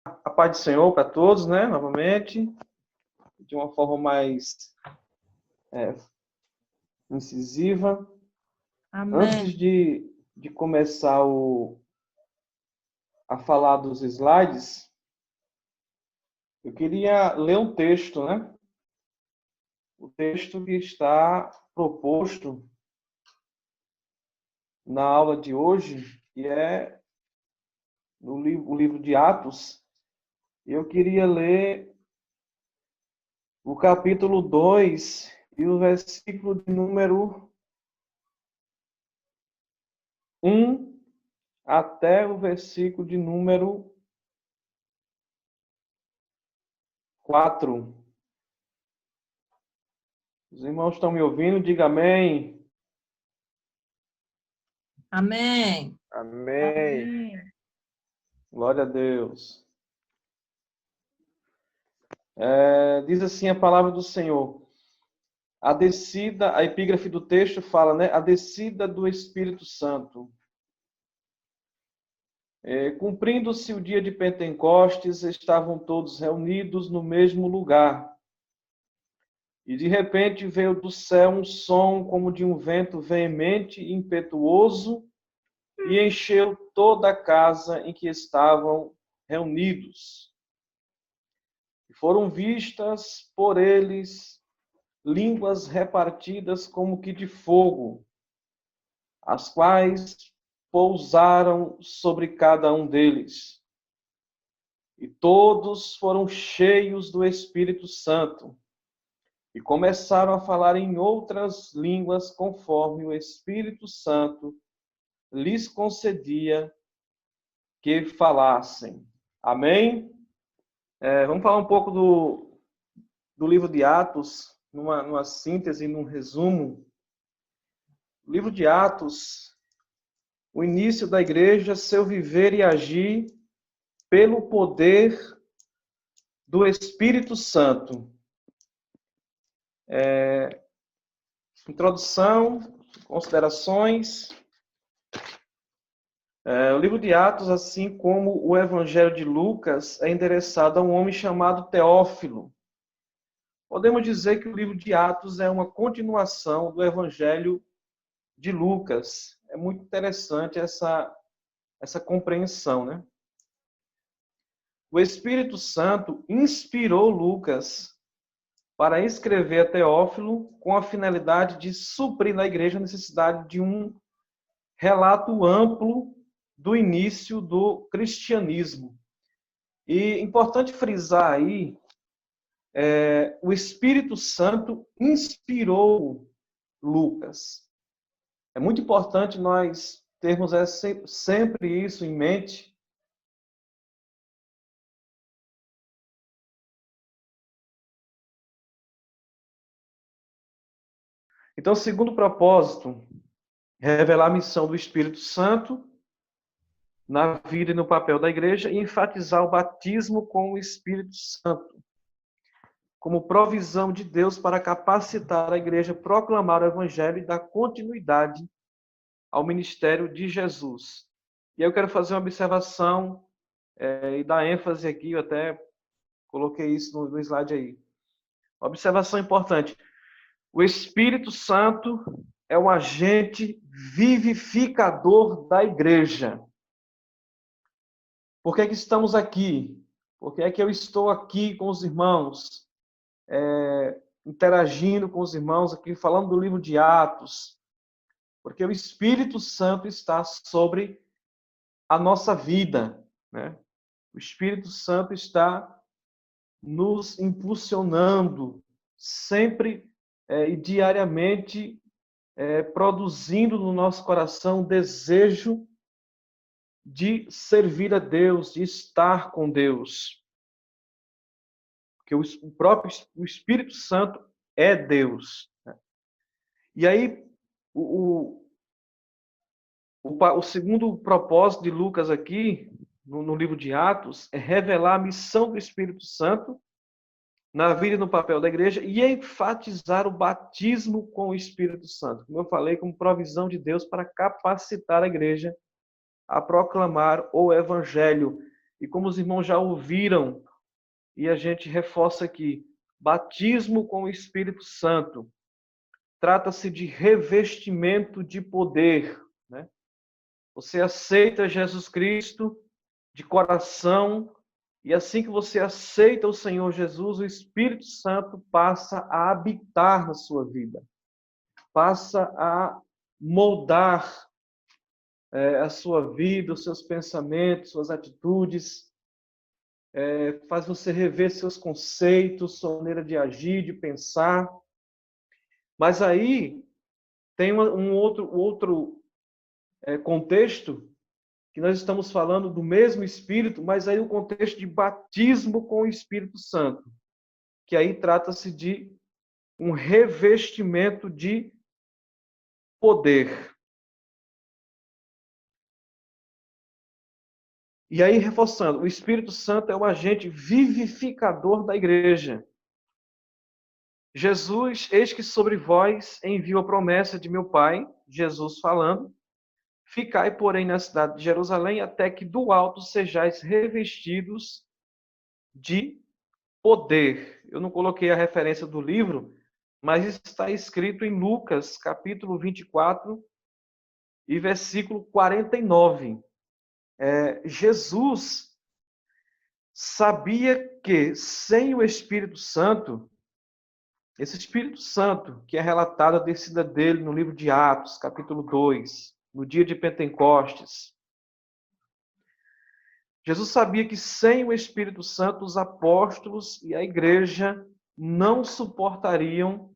A paz do Senhor para todos, né? Novamente, de uma forma mais incisiva. Antes Amém. de começar a falar dos slides, eu queria ler um texto, né? O texto que está proposto na aula de hoje, que é o livro de Atos. Eu queria ler o capítulo 2 e o versículo de número 1 até o versículo de número 4. Os irmãos estão me ouvindo? Diga amém. Amém. Amém. Amém. Glória a Deus. Diz assim a palavra do Senhor. A epígrafe do texto fala, né? A descida do Espírito Santo. Cumprindo-se o dia de Pentecostes, estavam todos reunidos no mesmo lugar. E de repente veio do céu um som como de um vento veemente e impetuoso e encheu toda a casa em que estavam reunidos. E foram vistas por eles línguas repartidas como que de fogo, as quais pousaram sobre cada um deles. E todos foram cheios do Espírito Santo e começaram a falar em outras línguas conforme o Espírito Santo lhes concedia que falassem. Amém? Vamos falar um pouco do livro de Atos, numa síntese, num resumo. O livro de Atos, o início da igreja, seu viver e agir pelo poder do Espírito Santo. Introdução, considerações. O livro de Atos, assim como o Evangelho de Lucas, é endereçado a um homem chamado Teófilo. Podemos dizer que o livro de Atos é uma continuação do Evangelho de Lucas. É muito interessante essa compreensão, né? O Espírito Santo inspirou Lucas para escrever a Teófilo com a finalidade de suprir na igreja a necessidade de um relato amplo do início do cristianismo. E importante frisar aí, o Espírito Santo inspirou Lucas. É muito importante nós termos sempre isso em mente. Então, segundo propósito, revelar a missão do Espírito Santo na vida e no papel da igreja e enfatizar o batismo com o Espírito Santo como provisão de Deus para capacitar a igreja a proclamar o evangelho e dar continuidade ao ministério de Jesus. E aí eu quero fazer uma observação e dar ênfase aqui, eu até coloquei isso no slide aí. Observação importante. O Espírito Santo é o agente vivificador da igreja. Por que é que estamos aqui? Por que é que eu estou aqui com os irmãos, interagindo com os irmãos aqui, falando do livro de Atos? Porque o Espírito Santo está sobre a nossa vida, né? O Espírito Santo está nos impulsionando sempre e diariamente, produzindo no nosso coração o desejo de servir a Deus, de estar com Deus. Porque o próprio Espírito Santo é Deus. E aí, o segundo propósito de Lucas aqui, no livro de Atos, é revelar a missão do Espírito Santo na vida e no papel da igreja e enfatizar o batismo com o Espírito Santo. Como eu falei, como provisão de Deus para capacitar a igreja a proclamar o Evangelho. E como os irmãos já ouviram, e a gente reforça aqui, batismo com o Espírito Santo trata-se de revestimento de poder, né? Você aceita Jesus Cristo de coração, e assim que você aceita o Senhor Jesus, o Espírito Santo passa a habitar na sua vida, passa a moldar a sua vida, os seus pensamentos, suas atitudes, faz você rever seus conceitos, sua maneira de agir, de pensar. Mas aí tem um outro contexto, que nós estamos falando do mesmo Espírito, mas aí o contexto de batismo com o Espírito Santo, que aí trata-se de um revestimento de poder. E aí, reforçando, o Espírito Santo é o agente vivificador da igreja. Jesus, eis que sobre vós envio a promessa de meu Pai, Jesus falando, ficai, porém, na cidade de Jerusalém, até que do alto sejais revestidos de poder. Eu não coloquei a referência do livro, mas está escrito em Lucas, capítulo 24 e versículo 49. Jesus sabia que sem o Espírito Santo, esse Espírito Santo que é relatado a descida dele no livro de Atos, capítulo 2, no dia de Pentecostes, Jesus sabia que sem o Espírito Santo os apóstolos e a igreja não suportariam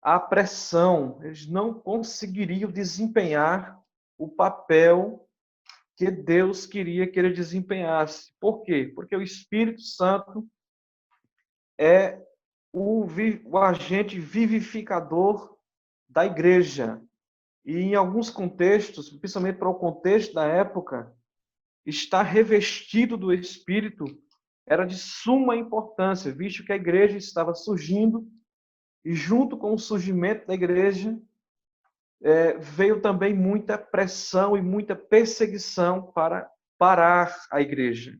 a pressão, eles não conseguiriam desempenhar o papel que Deus queria que ele desempenhasse. Por quê? Porque o Espírito Santo é o agente vivificador da igreja. E em alguns contextos, principalmente para o contexto da época, estar revestido do Espírito era de suma importância, visto que a igreja estava surgindo, e junto com o surgimento da igreja, veio também muita pressão e muita perseguição para parar a igreja.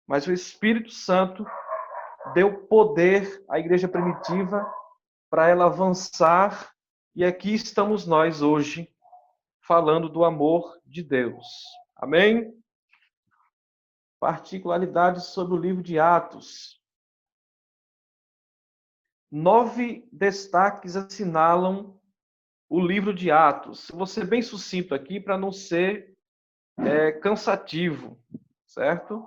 Mas o Espírito Santo deu poder à igreja primitiva para ela avançar, e aqui estamos nós hoje falando do amor de Deus. Amém? Particularidades sobre o livro de Atos. 9 destaques assinalam o livro de Atos. Vou ser bem sucinto aqui para não ser cansativo, certo?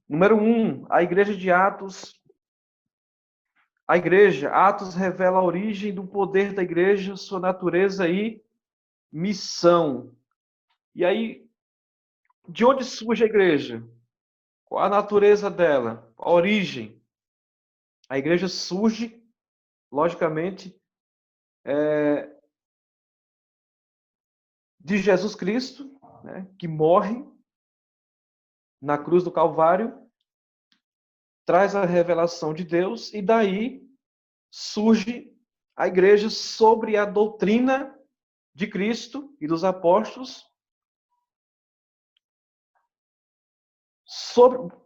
Número 1, a igreja de Atos. A igreja, Atos revela a origem do poder da igreja, sua natureza e missão. E aí, de onde surge a igreja? Qual a natureza dela? A origem? A igreja surge, logicamente, de Jesus Cristo, né, que morre na cruz do Calvário, traz a revelação de Deus, e daí surge a igreja sobre a doutrina de Cristo e dos apóstolos,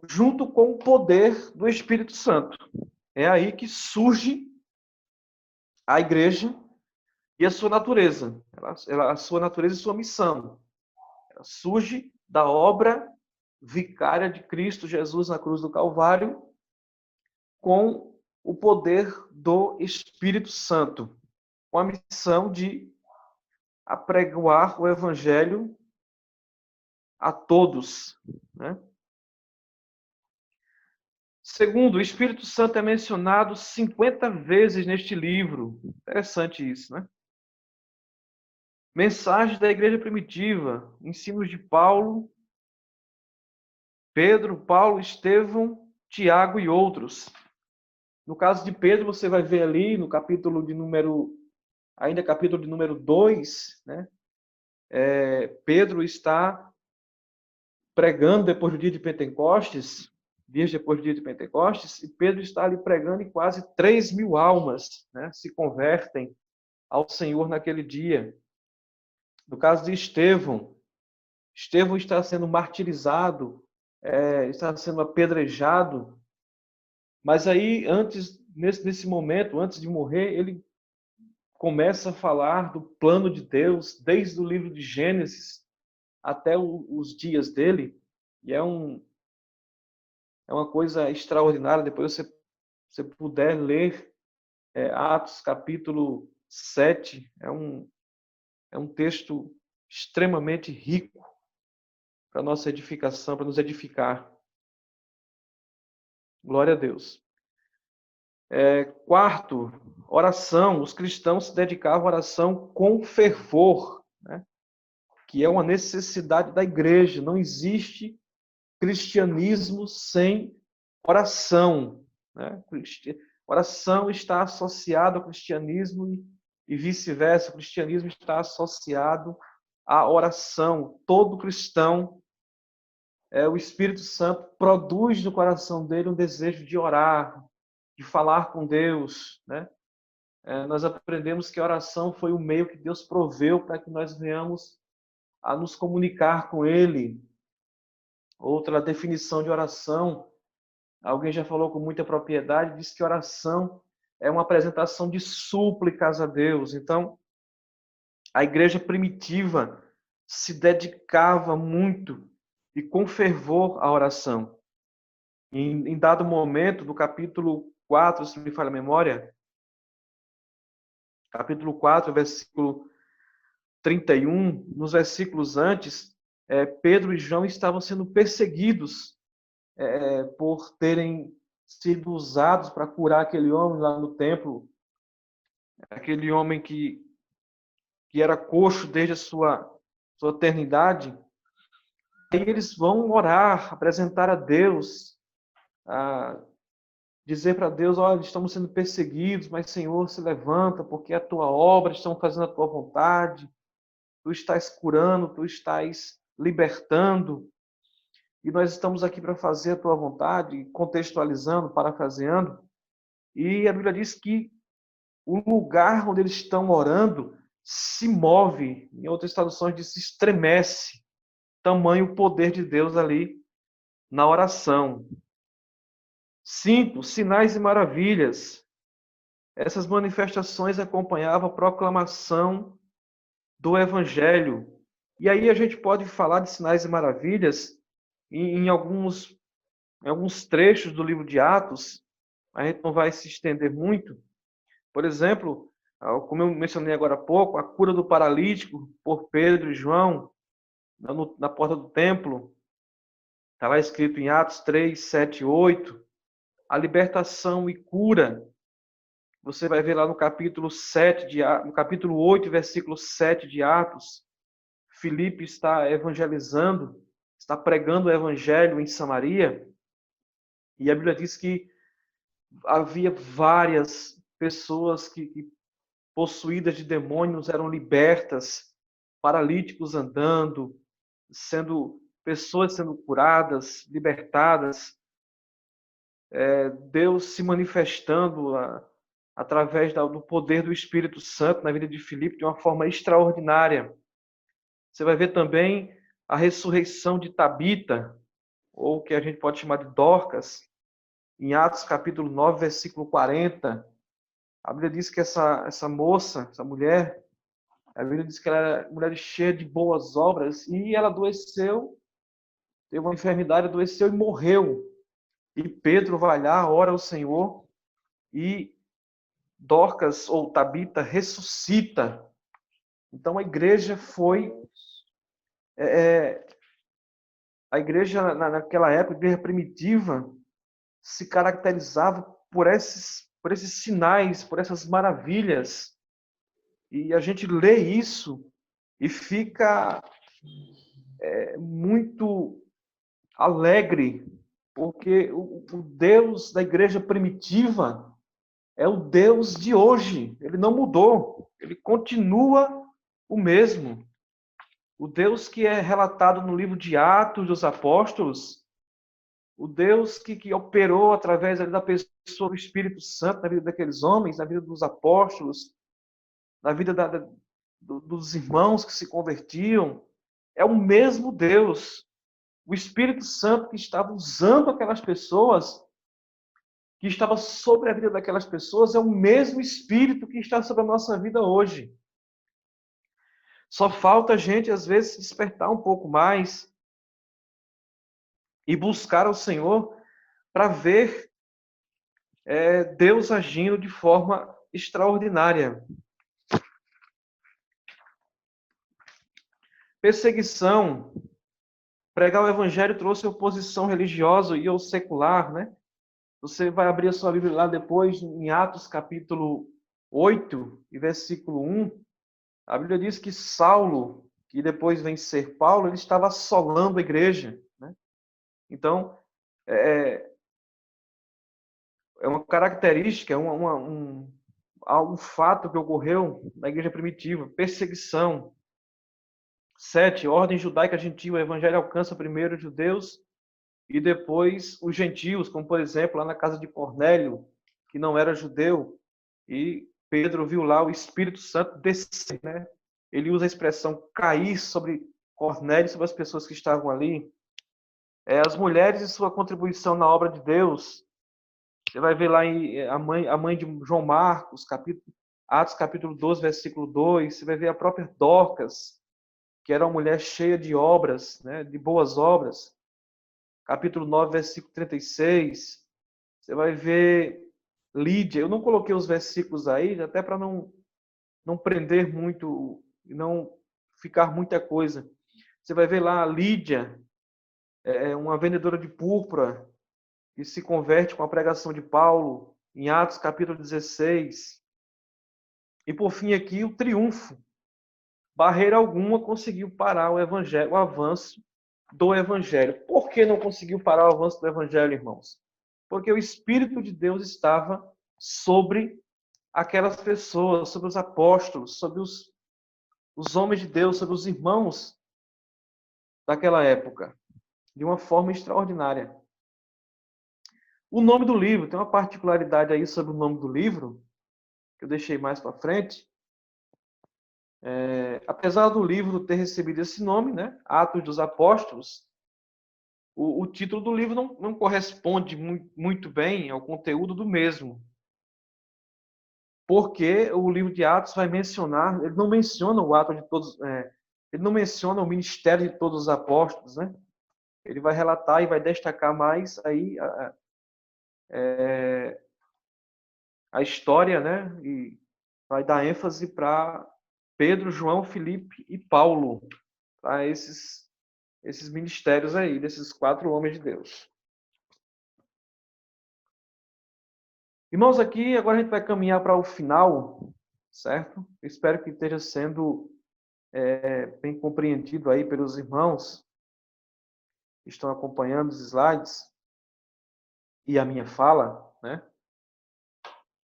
junto com o poder do Espírito Santo. É aí que surge a igreja e a sua natureza, a sua natureza e sua missão. Ela surge da obra vicária de Cristo Jesus na cruz do Calvário, com o poder do Espírito Santo, com a missão de apregoar o Evangelho a todos, né? Segundo, o Espírito Santo é mencionado 50 vezes neste livro. Interessante isso, né? Mensagens da igreja primitiva, ensinos de Paulo, Pedro, Paulo, Estevão, Tiago e outros. No caso de Pedro, você vai ver ali no capítulo de número 2, né? Pedro está pregando depois do dia de Pentecostes, dias depois do dia de Pentecostes, e Pedro está ali pregando e quase 3.000 almas, né, se convertem ao Senhor naquele dia. No caso de Estevão, Estevão está sendo martirizado, está sendo apedrejado, mas aí, nesse momento, antes de morrer, ele começa a falar do plano de Deus, desde o livro de Gênesis até os dias dele, e é uma coisa extraordinária. Depois você puder ler Atos capítulo 7, é um texto extremamente rico para nossa edificação, para nos edificar. Glória a Deus. Quarto, oração. Os cristãos se dedicavam à oração com fervor, né? Que é uma necessidade da igreja. Não existe cristianismo sem oração, né? Oração está associada ao cristianismo e vice-versa. O cristianismo está associado à oração. Todo cristão, o Espírito Santo produz no coração dele um desejo de orar, de falar com Deus, né? Nós aprendemos que a oração foi o meio que Deus proveu para que nós venhamos a nos comunicar com Ele. Outra definição de oração, alguém já falou com muita propriedade, diz que oração é uma apresentação de súplicas a Deus. Então, a igreja primitiva se dedicava muito e com fervor à oração. Em dado momento, do capítulo 4, se me falha a memória, capítulo 4, versículo 31, nos versículos antes, Pedro e João estavam sendo perseguidos por terem sido usados para curar aquele homem lá no templo, aquele homem que era coxo desde a sua eternidade. E eles vão orar, apresentar a Deus, dizer para Deus: olha, estamos sendo perseguidos, mas Senhor, se levanta, porque é a tua obra, estamos fazendo a tua vontade, tu estás curando, tu estás libertando, e nós estamos aqui para fazer a tua vontade, contextualizando, parafraseando. E a Bíblia diz que o lugar onde eles estão orando se move, em outras traduções diz se estremece, tamanho o poder de Deus ali na oração. 5. Sinais e maravilhas. Essas manifestações acompanhavam a proclamação do Evangelho. E aí a gente pode falar de sinais e maravilhas em alguns trechos do livro de Atos. A gente não vai se estender muito. Por exemplo, como eu mencionei agora há pouco, a cura do paralítico por Pedro e João na porta do templo. Está lá escrito em Atos 3, 7 e 8. A libertação e cura. Você vai ver lá no capítulo 7 no capítulo 8, versículo 7 de Atos. Filipe está evangelizando, está pregando o evangelho em Samaria. E a Bíblia diz que havia várias pessoas que possuídas de demônios eram libertas, paralíticos andando, pessoas sendo curadas, libertadas, Deus se manifestando através do poder do Espírito Santo na vida de Filipe de uma forma extraordinária. Você vai ver também a ressurreição de Tabita, ou que a gente pode chamar de Dorcas, em Atos capítulo 9, versículo 40. A Bíblia diz que essa moça, essa mulher, a Bíblia diz que ela era mulher cheia de boas obras, e ela adoeceu, teve uma enfermidade, adoeceu e morreu. E Pedro vai lá, ora ao Senhor, e Dorcas, ou Tabita, ressuscita. Então a igreja foi... a igreja, naquela época, a igreja primitiva, se caracterizava por esses sinais, por essas maravilhas. E a gente lê isso e fica muito alegre, porque o Deus da igreja primitiva é o Deus de hoje. Ele não mudou, ele continua o mesmo. O Deus que é relatado no livro de Atos dos Apóstolos, o Deus que operou através da pessoa do Espírito Santo na vida daqueles homens, na vida dos apóstolos, na vida dos irmãos que se convertiam, É o mesmo Deus. O Espírito Santo que estava usando aquelas pessoas, que estava sobre a vida daquelas pessoas, é o mesmo Espírito que está sobre a nossa vida hoje. Só falta a gente, às vezes, despertar um pouco mais e buscar ao Senhor para ver Deus agindo de forma extraordinária. Perseguição. Pregar o Evangelho trouxe oposição religiosa e ao secular, né? Você vai abrir a sua Bíblia lá depois, em Atos capítulo 8, e versículo 1. A Bíblia diz que Saulo, que depois vem ser Paulo, ele estava assolando a igreja, né? Então, é uma característica, um fato que ocorreu na igreja primitiva, perseguição. 7, ordem judaica gentil, o evangelho alcança primeiro os judeus e depois os gentios, como por exemplo lá na casa de Cornélio, que não era judeu, e Pedro viu lá o Espírito Santo descer, né? Ele usa a expressão cair sobre Cornélio, sobre as pessoas que estavam ali. As mulheres e sua contribuição na obra de Deus. Você vai ver lá a mãe de João Marcos, Atos capítulo 12, versículo 2. Você vai ver a própria Dorcas, que era uma mulher cheia de obras, né, de boas obras. Capítulo 9, versículo 36. Você vai ver Lídia. Eu não coloquei os versículos aí, até para não prender muito, e não ficar muita coisa. Você vai ver lá a Lídia, uma vendedora de púrpura, que se converte com a pregação de Paulo, em Atos capítulo 16. E por fim aqui, o triunfo. Barreira alguma conseguiu parar o evangelho, o avanço do evangelho. Por que não conseguiu parar o avanço do evangelho, irmãos? Porque o Espírito de Deus estava sobre aquelas pessoas, sobre os apóstolos, sobre os homens de Deus, sobre os irmãos daquela época, de uma forma extraordinária. O nome do livro, tem uma particularidade aí sobre o nome do livro, que eu deixei mais para frente. Apesar do livro ter recebido esse nome, né, Atos dos Apóstolos, o título do livro não corresponde muito bem ao conteúdo do mesmo. Porque o livro de Atos vai mencionar, ele não menciona o ato de todos, ele não menciona o ministério de todos os apóstolos, né? Ele vai relatar e vai destacar mais aí a história, né? E vai dar ênfase para Pedro, João, Filipe e Paulo, para esses ministérios aí, desses 4 homens de Deus. Irmãos, aqui agora a gente vai caminhar para o final, certo? Espero que esteja sendo bem compreendido aí pelos irmãos que estão acompanhando os slides e a minha fala, né?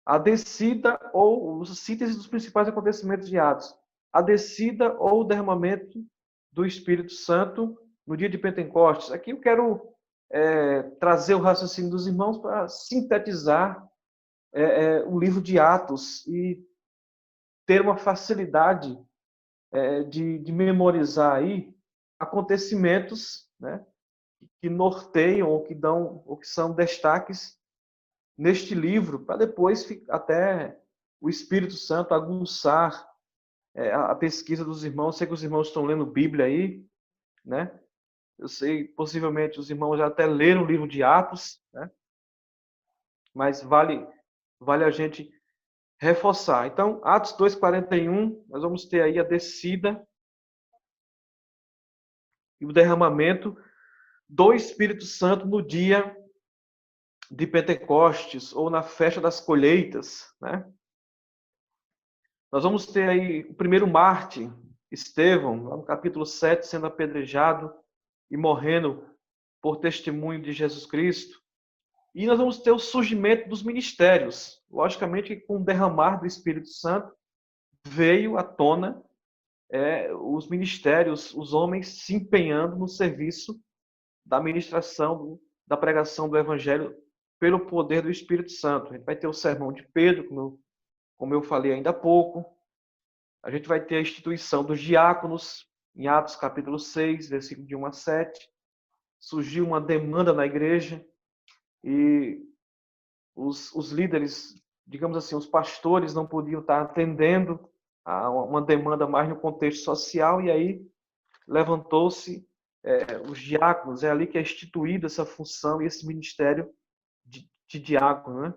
A descida ou os síntese dos principais acontecimentos de Atos. A descida ou o derramamento do Espírito Santo no dia de Pentecostes. Aqui eu quero trazer o raciocínio dos irmãos para sintetizar o livro de Atos e ter uma facilidade de memorizar aí acontecimentos, né, que norteiam ou que são destaques neste livro, para depois até o Espírito Santo aguçar a pesquisa dos irmãos. Sei que os irmãos estão lendo Bíblia aí, né? Eu sei, possivelmente os irmãos já até leram o livro de Atos, né? Mas vale a gente reforçar. Então, Atos 2:41, nós vamos ter aí a descida e o derramamento do Espírito Santo no dia de Pentecostes ou na festa das colheitas, né? Nós vamos ter aí o primeiro mártir, Estevão, lá no capítulo 7, sendo apedrejado e morrendo por testemunho de Jesus Cristo. E nós vamos ter o surgimento dos ministérios. Logicamente, com o derramar do Espírito Santo, veio à tona os ministérios, os homens se empenhando no serviço da ministração, da pregação do Evangelho pelo poder do Espírito Santo. A gente vai ter o sermão de Pedro, como eu falei ainda há pouco. A gente vai ter a instituição dos diáconos, em Atos capítulo 6, versículo de 1 a 7, surgiu uma demanda na igreja e os líderes, digamos assim, os pastores não podiam estar atendendo a uma demanda mais no contexto social, e aí levantou-se os diáconos. É ali que é instituída essa função e esse ministério de diácono, né?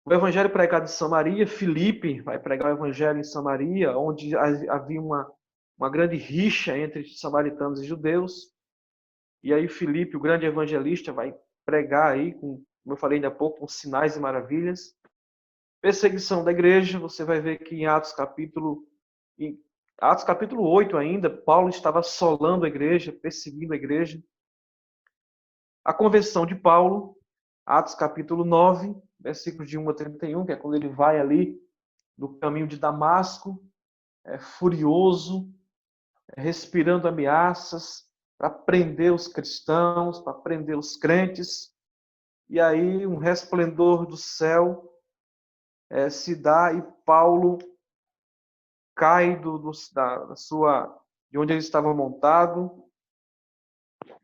O evangelho pregado em Samaria, Filipe vai pregar o evangelho em Samaria, onde havia uma grande rixa entre samaritanos e judeus. E aí Filipe, o grande evangelista, vai pregar aí, como eu falei ainda há pouco, com sinais e maravilhas. Perseguição da igreja, você vai ver que em Atos capítulo 8 ainda, Paulo estava assolando a igreja, perseguindo a igreja. A conversão de Paulo, Atos capítulo 9, versículos de 1 a 31, que é quando ele vai ali no caminho de Damasco, furioso, respirando ameaças para prender os cristãos, para prender os crentes. E aí um resplendor do céu se dá e Paulo cai de onde ele estava montado.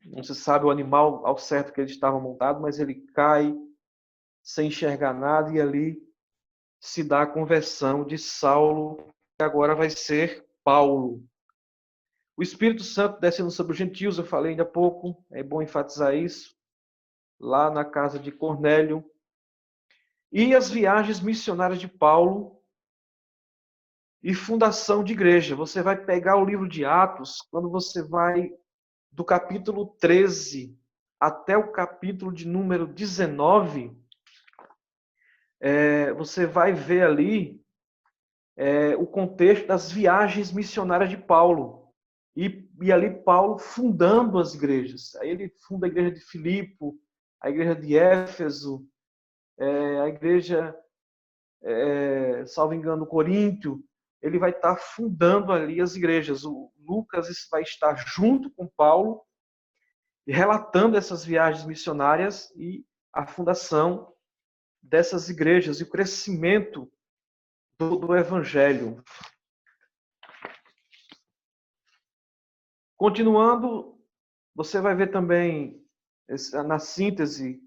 Não se sabe o animal ao certo que ele estava montado, mas ele cai sem enxergar nada, e ali se dá a conversão de Saulo, que agora vai ser Paulo. O Espírito Santo descendo sobre os gentios, eu falei ainda há pouco, é bom enfatizar isso, lá na casa de Cornélio. E as viagens missionárias de Paulo e fundação de igreja. Você vai pegar o livro de Atos, quando você vai do capítulo 13 até o capítulo de número 19, você vai ver ali o contexto das viagens missionárias de Paulo. E ali Paulo fundando as igrejas. Aí ele funda a igreja de Filipe, a igreja de Éfeso, a igreja, salvo engano, Coríntio. Ele vai estar fundando ali as igrejas. O Lucas vai estar junto com Paulo, relatando essas viagens missionárias e a fundação dessas igrejas e o crescimento do evangelho. Continuando, você vai ver também na síntese,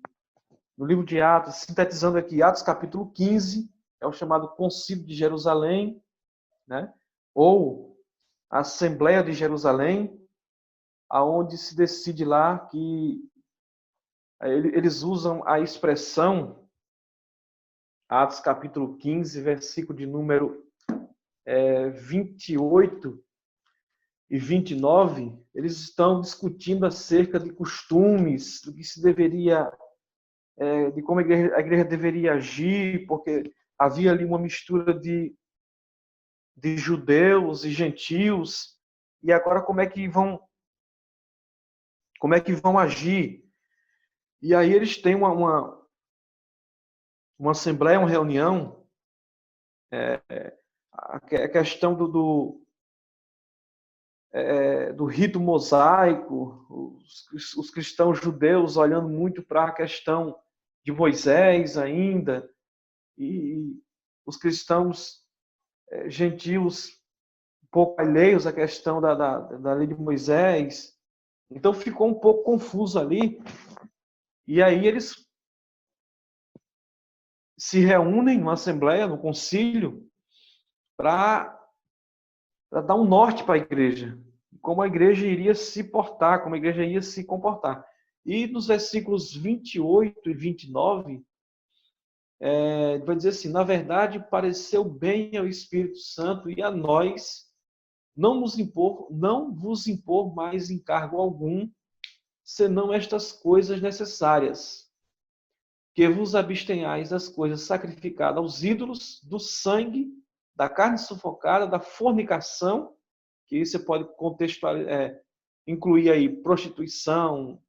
no livro de Atos, sintetizando aqui, Atos capítulo 15, é o chamado Concílio de Jerusalém, né? Ou a Assembleia de Jerusalém, aonde se decide lá que eles usam a expressão, Atos capítulo 15, versículo de número 28 e 29, eles estão discutindo acerca de costumes, do que se deveria, de como a igreja deveria agir, porque havia ali uma mistura de judeus e gentios, e agora como é que vão agir? E aí eles têm uma assembleia, uma reunião, a questão do rito mosaico, os cristãos judeus olhando muito para a questão de Moisés ainda, e os cristãos gentios um pouco alheios à questão da lei de Moisés. Então ficou um pouco confuso ali, e aí eles se reúnem numa assembleia, no concílio, para dar um norte para a igreja, como a igreja iria se portar, como a igreja ia se comportar. E nos versículos 28 e 29, vai dizer assim: na verdade, pareceu bem ao Espírito Santo e a nós não vos impor mais encargo algum, senão estas coisas necessárias, que vos abstenhais das coisas sacrificadas aos ídolos, do sangue, da carne sufocada, da fornicação, que você pode contextualizar, incluir aí prostituição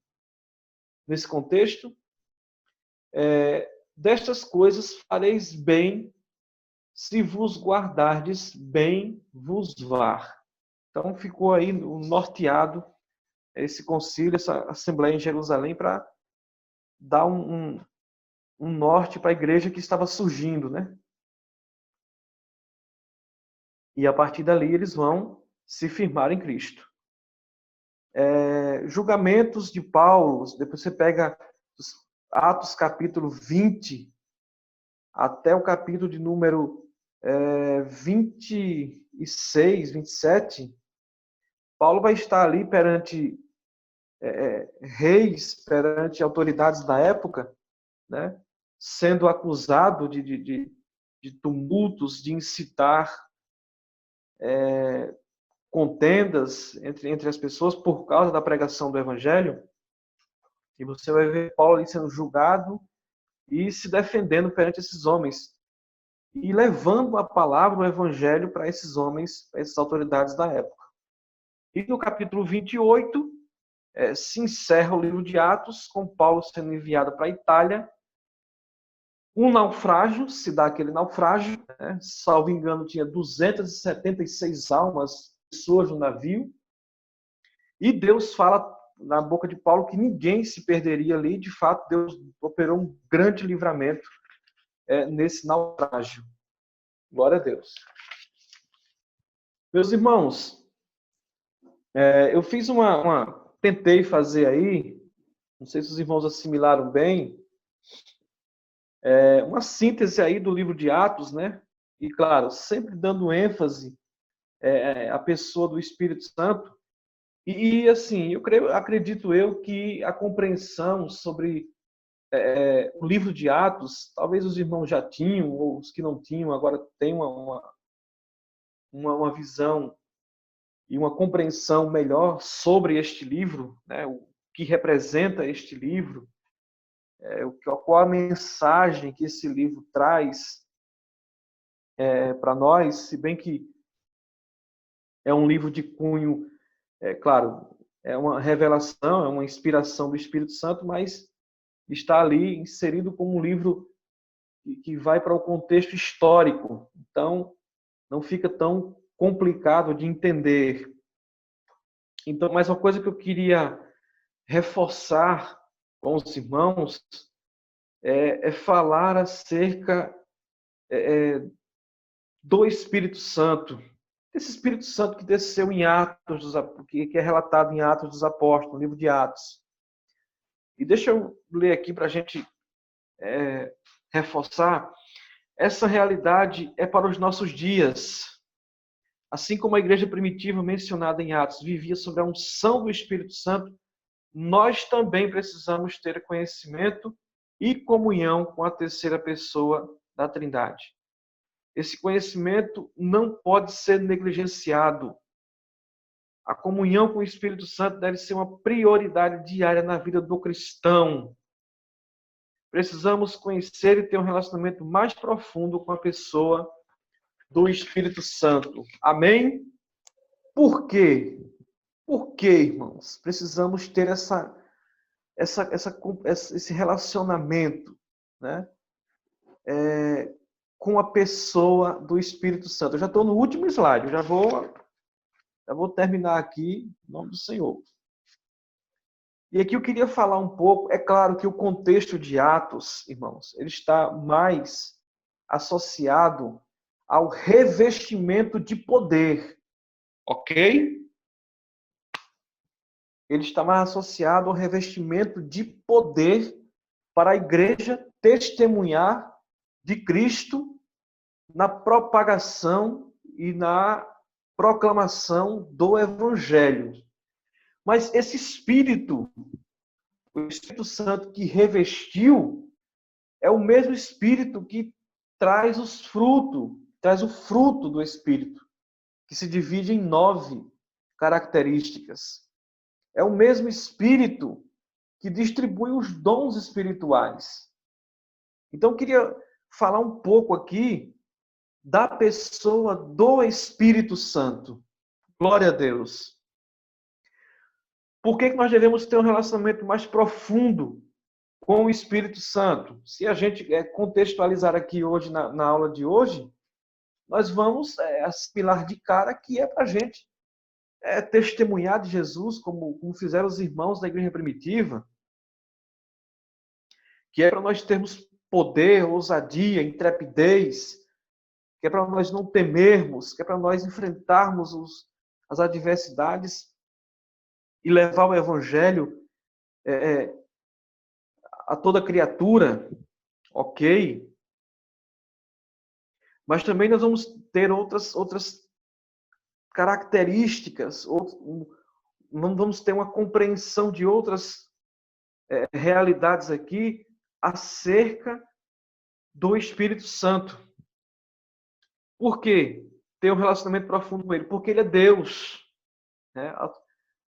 nesse contexto. Destas coisas fareis bem, se vos guardardes, bem vos var. Então ficou aí norteado esse concílio, essa assembleia em Jerusalém, para dar um norte para a igreja que estava surgindo, né? E a partir dali eles vão se firmar em Cristo. Julgamentos de Paulo, depois você pega Atos capítulo 20 até o capítulo de número 26, 27, Paulo vai estar ali perante reis, perante autoridades da época, né, sendo acusado de tumultos, de incitar contendas entre as pessoas por causa da pregação do evangelho. E você vai ver Paulo ali sendo julgado e se defendendo perante esses homens e levando a palavra, o evangelho para esses homens, para essas autoridades da época. E no capítulo 28, se encerra o livro de Atos, com Paulo sendo enviado para a Itália. Um naufrágio, se dá aquele naufrágio, né? Salvo engano, tinha 276 almas, pessoas no navio, e Deus fala na boca de Paulo que ninguém se perderia ali. De fato, Deus operou um grande livramento nesse naufrágio. Glória a Deus. Meus irmãos, eu fiz tentei fazer aí, não sei se os irmãos assimilaram bem, uma síntese aí do livro de Atos, né? E claro, sempre dando ênfase à pessoa do Espírito Santo. E assim, acredito eu que a compreensão sobre o livro de Atos, talvez os irmãos já tinham, ou os que não tinham, agora têm uma visão e uma compreensão melhor sobre este livro, né? O que representa este livro, qual a mensagem que esse livro traz para nós, se bem que é um livro de cunho, claro, é uma revelação, é uma inspiração do Espírito Santo, mas está ali inserido como um livro que vai para o contexto histórico. Então, não fica tão complicado de entender. Então, mais uma coisa que eu queria reforçar com os irmãos é falar acerca do Espírito Santo. Esse Espírito Santo que desceu em Atos, que é relatado em Atos dos Apóstolos, no livro de Atos. E deixa eu ler aqui para a gente reforçar. Essa realidade é para os nossos dias. Assim como a igreja primitiva mencionada em Atos vivia sob a unção do Espírito Santo, nós também precisamos ter conhecimento e comunhão com a terceira pessoa da Trindade. Esse conhecimento não pode ser negligenciado. A comunhão com o Espírito Santo deve ser uma prioridade diária na vida do cristão. Precisamos conhecer e ter um relacionamento mais profundo com a pessoa do Espírito Santo. Amém? Por quê? Por quê, irmãos? Precisamos ter esse relacionamento, né? Com a pessoa do Espírito Santo. Eu já estou no último slide, eu já vou terminar aqui, em nome do Senhor. E aqui eu queria falar um pouco, é claro que o contexto de Atos, irmãos, ele está mais associado ao revestimento de poder, ok? Ele está mais associado ao revestimento de poder para a igreja testemunhar de Cristo na propagação e na proclamação do Evangelho. Mas esse Espírito, o Espírito Santo que revestiu, é o mesmo Espírito que traz traz o fruto do Espírito, que se divide em 9 características. É o mesmo Espírito que distribui os dons espirituais. Então, eu queria falar um pouco aqui da pessoa do Espírito Santo. Glória a Deus. Por que nós devemos ter um relacionamento mais profundo com o Espírito Santo? Se a gente contextualizar aqui hoje, na aula de hoje, nós vamos assimilar de cara que é para a gente testemunhar de Jesus, como fizeram os irmãos da igreja primitiva, que é para nós termos poder, ousadia, intrepidez, que é para nós não temermos, que é para nós enfrentarmos as adversidades e levar o evangelho a toda criatura, ok? Mas também nós vamos ter outras características, vamos ter uma compreensão de outras realidades aqui acerca do Espírito Santo. Por quê? Ter um relacionamento profundo com Ele. Porque Ele é Deus. Né?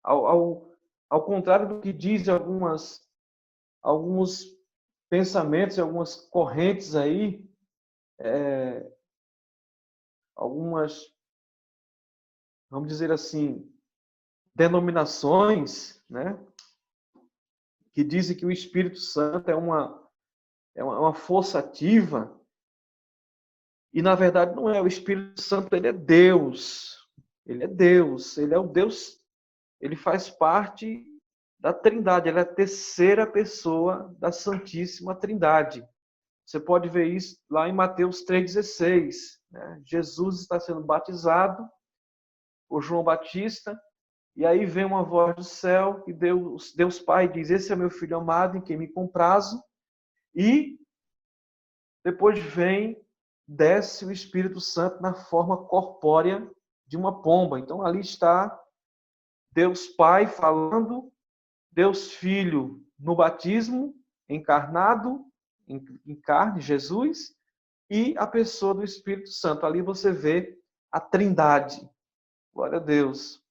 Ao contrário do que dizem alguns pensamentos e algumas correntes aí, algumas, vamos dizer assim, denominações, né? Que dizem que o Espírito Santo é uma força ativa. E, na verdade, não é. O Espírito Santo, ele é Deus. Ele é Deus. Ele é o Deus. Ele faz parte da Trindade. Ele é a terceira pessoa da Santíssima Trindade. Você pode ver isso lá em Mateus 3,16. Né? Jesus está sendo batizado por João Batista. E aí vem uma voz do céu e Deus Pai diz: esse é meu filho amado em quem me comprazo. E depois desce o Espírito Santo na forma corpórea de uma pomba. Então ali está Deus Pai falando, Deus Filho no batismo, encarnado, em carne, Jesus, e a pessoa do Espírito Santo. Ali você vê a Trindade. Glória a Deus.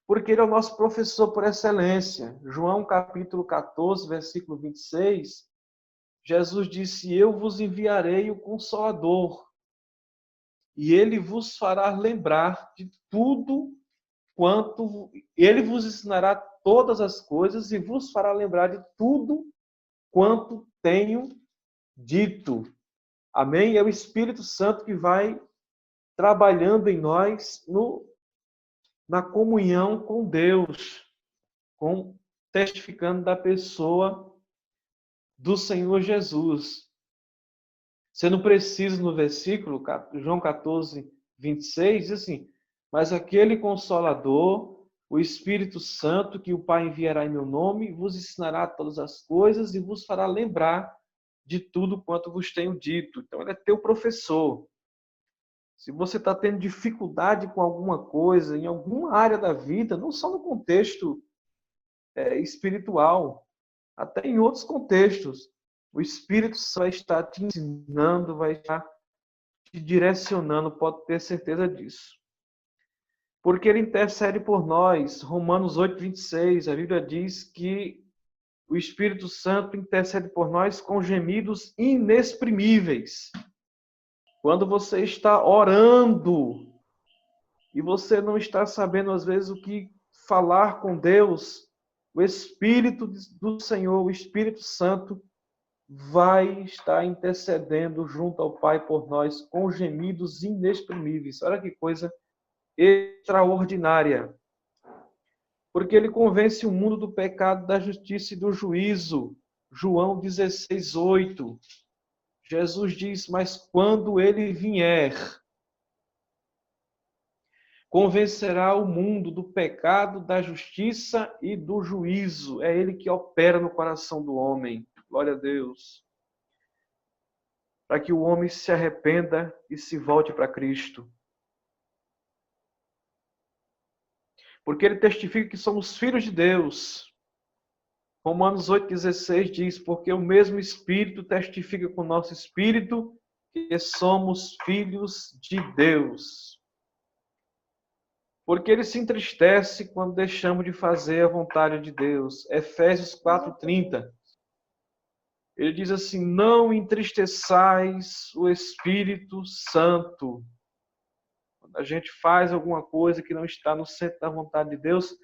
Porque ele é o nosso professor por excelência. João capítulo 14, versículo 26, Jesus disse: eu vos enviarei o Consolador, e ele vos fará lembrar de tudo quanto... Ele vos ensinará todas as coisas e vos fará lembrar de tudo quanto tenho dito. Amém? É o Espírito Santo que vai trabalhando em nós na comunhão com Deus, testificando da pessoa do Senhor Jesus. Você não precisa, no versículo, João 14, 26, diz assim: mas aquele Consolador, o Espírito Santo, que o Pai enviará em meu nome, vos ensinará todas as coisas e vos fará lembrar de tudo quanto vos tenho dito. Então, ele é teu professor. Se você está tendo dificuldade com alguma coisa, em alguma área da vida, não só no contexto espiritual, até em outros contextos, o Espírito Santo vai estar te ensinando, vai estar te direcionando, pode ter certeza disso. Porque ele intercede por nós. Romanos 8, 26, a Bíblia diz que o Espírito Santo intercede por nós com gemidos inexprimíveis. Quando você está orando e você não está sabendo, às vezes, o que falar com Deus, o Espírito do Senhor, o Espírito Santo, vai estar intercedendo junto ao Pai por nós com gemidos inexprimíveis. Olha que coisa extraordinária. Porque ele convence o mundo do pecado, da justiça e do juízo. João 16, 8. Jesus diz: mas quando ele vier, convencerá o mundo do pecado, da justiça e do juízo. É ele que opera no coração do homem. Glória a Deus. Para que o homem se arrependa e se volte para Cristo. Porque ele testifica que somos filhos de Deus. Romanos 8,16 diz: porque o mesmo Espírito testifica com o nosso Espírito que somos filhos de Deus. Porque ele se entristece quando deixamos de fazer a vontade de Deus. Efésios 4,30. Ele diz assim: não entristeçais o Espírito Santo. Quando a gente faz alguma coisa que não está no centro da vontade de Deus,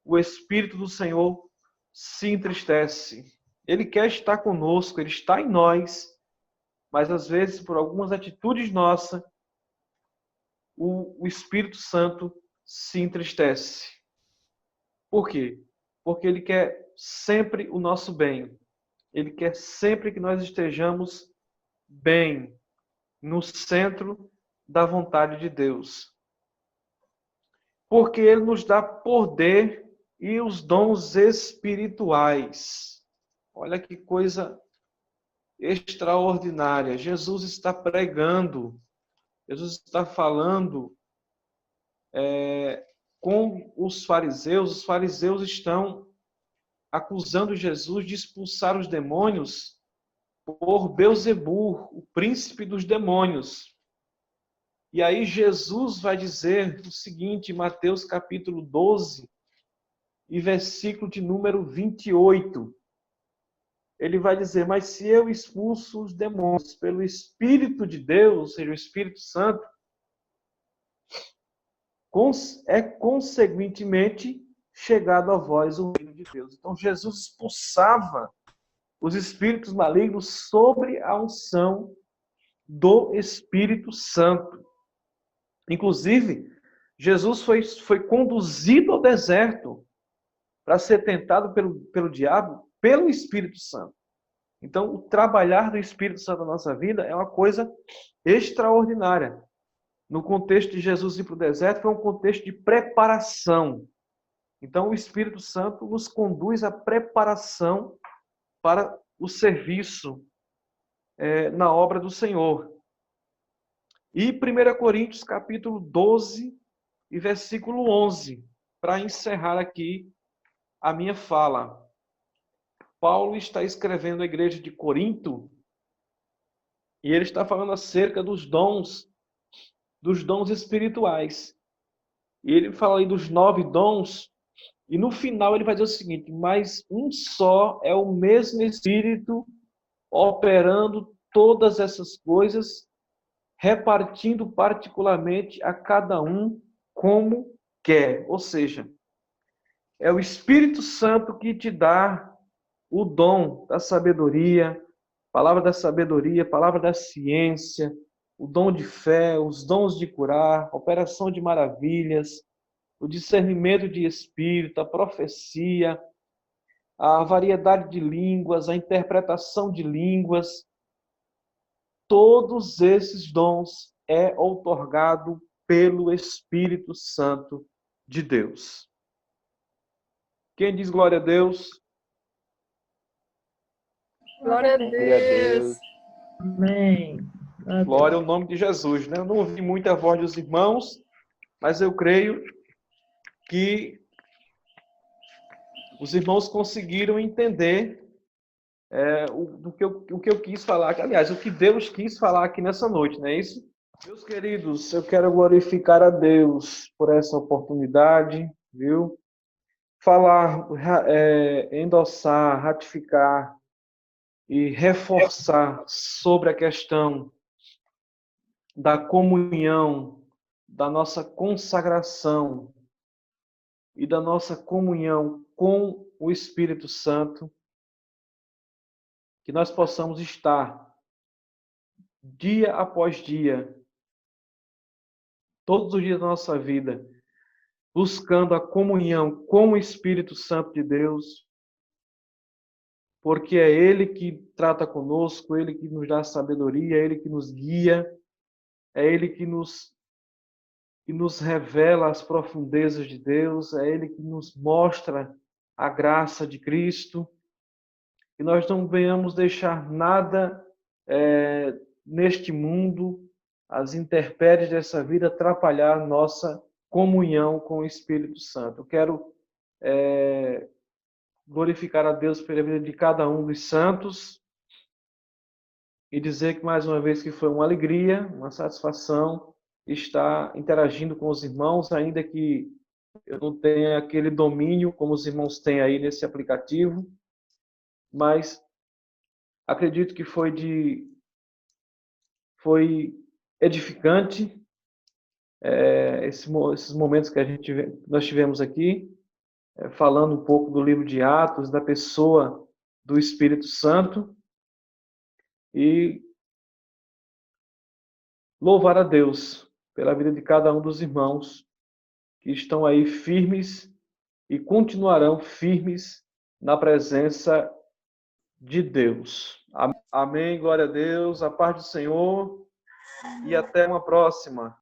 o Espírito do Senhor se entristece. Ele quer estar conosco, ele está em nós, mas às vezes, por algumas atitudes nossas, o Espírito Santo se entristece. Por quê? Porque ele quer sempre o nosso bem. Ele quer sempre que nós estejamos bem. no centro da vontade de Deus. Porque Ele nos dá poder e os dons espirituais. Olha que coisa extraordinária. Jesus está pregando, Jesus está falando com os fariseus estão acusando Jesus de expulsar os demônios por Belzebu, o príncipe dos demônios. E aí Jesus vai dizer o seguinte, em Mateus capítulo 12, e versículo de número 28. Ele vai dizer, mas se eu expulso os demônios pelo Espírito de Deus, ou seja, o Espírito Santo, é consequentemente chegado a vós o reino de Deus. Então Jesus expulsava os espíritos malignos sobre a unção do Espírito Santo. Inclusive, Jesus foi conduzido ao deserto para ser tentado pelo diabo, pelo Espírito Santo. Então, o trabalhar do Espírito Santo na nossa vida é uma coisa extraordinária. No contexto de Jesus ir para o deserto, foi um contexto de preparação. Então, o Espírito Santo nos conduz à preparação para o serviço na obra do Senhor. E 1 Coríntios, capítulo 12, e versículo 11, para encerrar aqui a minha fala. Paulo está escrevendo à igreja de Corinto, e ele está falando acerca dos dons espirituais. E ele fala aí dos 9 dons, e no final ele vai dizer o seguinte, mas um só é o mesmo Espírito operando todas essas coisas, repartindo particularmente a cada um como quer. Ou seja, é o Espírito Santo que te dá o dom da sabedoria, palavra da sabedoria, palavra da ciência, o dom de fé, os dons de curar, operação de maravilhas, o discernimento de espírito, a profecia, a variedade de línguas, a interpretação de línguas. Todos esses dons é outorgado pelo Espírito Santo de Deus. Quem diz glória a Deus? Glória a Deus. Amém. Glória ao nome de Jesus, né? Eu não ouvi muita voz dos irmãos, mas eu creio que os irmãos conseguiram entender o que eu quis falar. Aliás, o que Deus quis falar aqui nessa noite, não é isso? Meus queridos, eu quero glorificar a Deus por essa oportunidade, viu? Falar, endossar, ratificar e reforçar sobre a questão da comunhão, da nossa consagração e da nossa comunhão com o Espírito Santo, que nós possamos estar dia após dia, todos os dias da nossa vida, buscando a comunhão com o Espírito Santo de Deus, porque é Ele que trata conosco, Ele que nos dá sabedoria, é Ele que nos guia, é Ele que nos revela as profundezas de Deus, é Ele que nos mostra a graça de Cristo, e nós não venhamos deixar nada neste mundo, as intempéries dessa vida, atrapalhar nossa comunhão com o Espírito Santo. Eu quero glorificar a Deus pela vida de cada um dos santos e dizer que, mais uma vez, que foi uma alegria, uma satisfação estar interagindo com os irmãos, ainda que eu não tenha aquele domínio como os irmãos têm aí nesse aplicativo, mas acredito que foi edificante esses momentos que nós tivemos aqui, falando um pouco do livro de Atos, da pessoa do Espírito Santo, e louvar a Deus pela vida de cada um dos irmãos que estão aí firmes e continuarão firmes na presença de Deus. Amém, glória a Deus, a paz do Senhor. e até uma próxima.